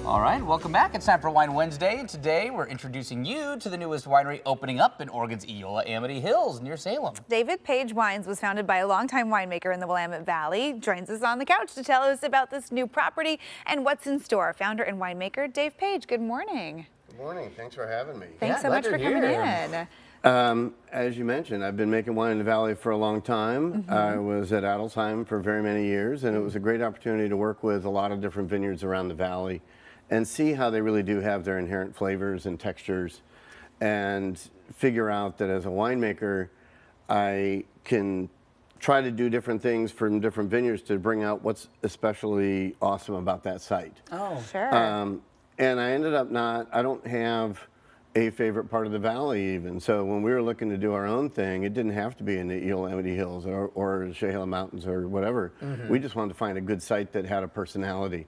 All right, welcome back. It's time for Wine Wednesday, and today we're introducing you to the newest winery opening up in Oregon's Willamette Hills near Salem. David Page Wines was founded by a longtime winemaker in the Willamette Valley. Joins us on the couch to tell us about this new property and what's in store. Founder and winemaker Dave Page, good morning. Good morning. Thanks for having me. Thanks so much for coming in. As you mentioned, I've been making wine in the Valley for a long time. I was at Adelsheim for very many years, and it was a great opportunity to work with a lot of different vineyards around the Valley and see how they really do have their inherent flavors and textures, and figure out that as a winemaker, I can try to do different things from different vineyards to bring out what's especially awesome about that site. Oh, sure. And I ended up I don't have a favorite part of the Valley even. So when we were looking to do our own thing, it didn't have to be in the Willamette Hills or Chehalis Mountains or whatever. We just wanted to find a good site that had a personality.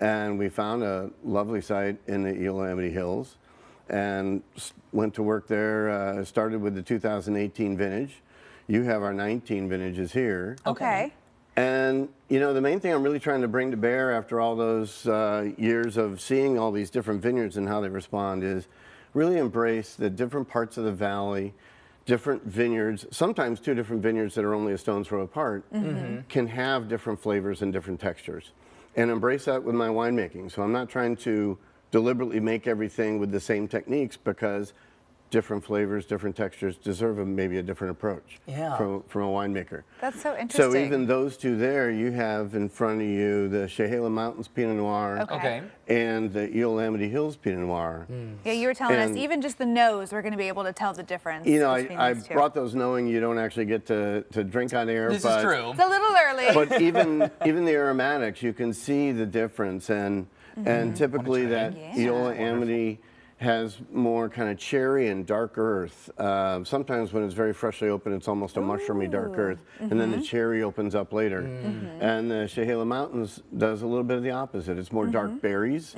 And we found a lovely site in the Willamette Hills and went to work there. Started with the 2018 vintage. You have our 19 vintages here. Okay. And you know, the main thing I'm really trying to bring to bear after all those years of seeing all these different vineyards and how they respond is really embrace the different parts of the Valley, different vineyards, sometimes two different vineyards that are only a stone's throw apart, can have different flavors and different textures. And embrace that with my winemaking. So I'm not trying to deliberately make everything with the same techniques, because different flavors, different textures deserve maybe a different approach from a winemaker. That's so interesting. So even those two there, you have in front of you the Chehalis Mountains Pinot Noir and the Willamette Hills Pinot Noir. Yeah, you were telling us even just the nose, we're going to be able to tell the difference. You know, I brought those knowing you don't actually get to drink on air. This is true. It's a little early. But even the aromatics, you can see the difference, and typically that Willamette has more kind of cherry and dark earth. Sometimes when it's very freshly open, it's almost a mushroomy dark earth, and then the cherry opens up later. And the Chehalis Mountains does a little bit of the opposite. It's more dark berries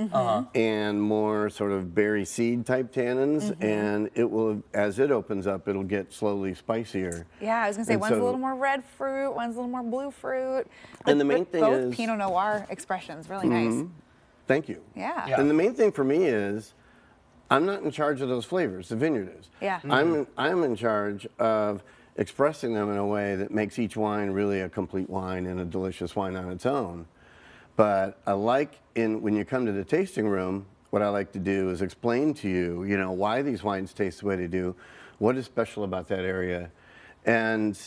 and more sort of berry seed type tannins, and it will, as it opens up, it'll get slowly spicier. Yeah, I was gonna say one's a little more red fruit, one's a little more blue fruit. And the main thing is both Pinot Noir expressions, really nice. Thank you. Yeah. And the main thing for me is, I'm not in charge of those flavors, the vineyard is. Yeah. I'm in charge of expressing them in a way that makes each wine really a complete wine and a delicious wine on its own. But I like, when you come to the tasting room, what I like to do is explain to you, you know, why these wines taste the way they do, what is special about that area. And,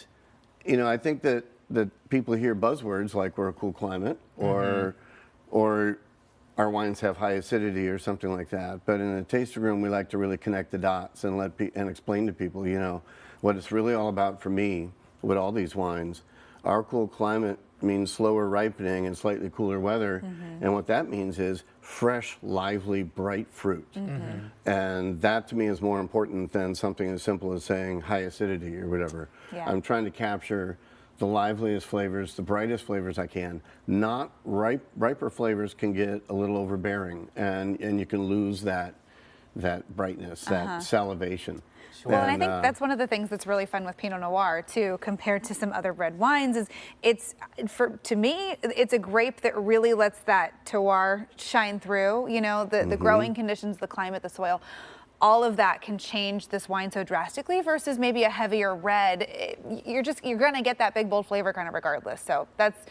you know, I think that people hear buzzwords like we're a cool climate or our wines have high acidity or something like that. But in the tasting room, we like to really connect the dots and and explain to people, you know, what it's really all about for me with all these wines. Our cool climate means slower ripening and slightly cooler weather. And what that means is fresh, lively, bright fruit. And that to me is more important than something as simple as saying high acidity or whatever. I'm trying to capture the liveliest flavors, the brightest flavors I can. Not riper flavors can get a little overbearing, and you can lose that brightness, that salivation. Well, and I think that's one of the things that's really fun with Pinot Noir too, compared to some other red wines, is to me, it's a grape that really lets that terroir shine through. You know, the growing conditions, the climate, the soil. All of that can change this wine so drastically versus maybe a heavier red. You're gonna get that big bold flavor kind of regardless. So that's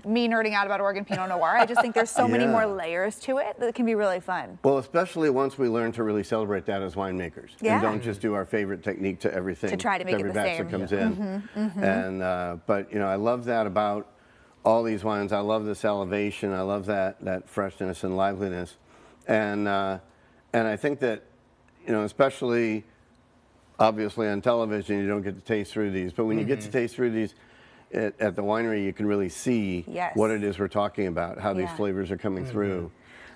me nerding out about Oregon Pinot Noir. I just think there's so many more layers to it that can be really fun. Well, especially once we learn to really celebrate that as winemakers and don't just do our favorite technique to everything. To try to make every it the batch same. that comes in. And but you know, I love that about all these wines. I love the salivation. I love that freshness and liveliness. And I think that, you know, especially obviously on television, you don't get to taste through these, but when you get to taste through these at the winery, you can really see what it is we're talking about, how these flavors are coming through.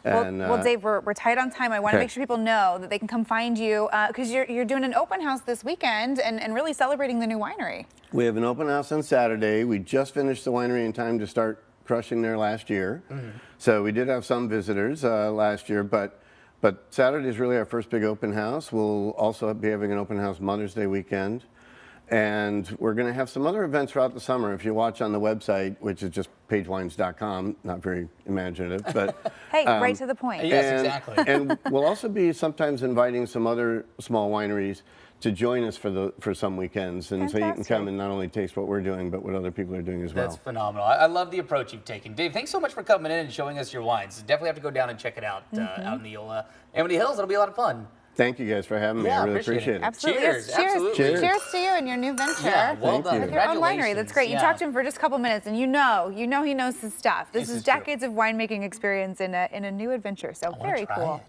Well, Dave, we're tight on time. I want to make sure people know that they can come find you because you're doing an open house this weekend and really celebrating the new winery. We have an open house on Saturday. We just finished the winery in time to start crushing there last year. So we did have some visitors last year, but Saturday is really our first big open house. We'll also be having an open house Mother's Day weekend. And we're going to have some other events throughout the summer. If you watch on the website, which is just pagewines.com, not very imaginative, but hey, right to the point. Yes, exactly. And we'll also be sometimes inviting some other small wineries to join us for some weekends, and so you can come and not only taste what we're doing, but what other people are doing as well. That's phenomenal. I love the approach you've taken. Dave, thanks so much for coming in and showing us your wines. Definitely have to go down and check it out out in the Amity Hills. It'll be a lot of fun. Thank you guys for having me. I really appreciate it. Absolutely. Cheers. Yes, cheers. Absolutely. Cheers to you and your new venture. Yeah, well done. With your own winery. That's great. You Yeah. talked to him for just a couple minutes, and you know he knows his stuff. This is decades of winemaking experience in a new adventure. So very cool.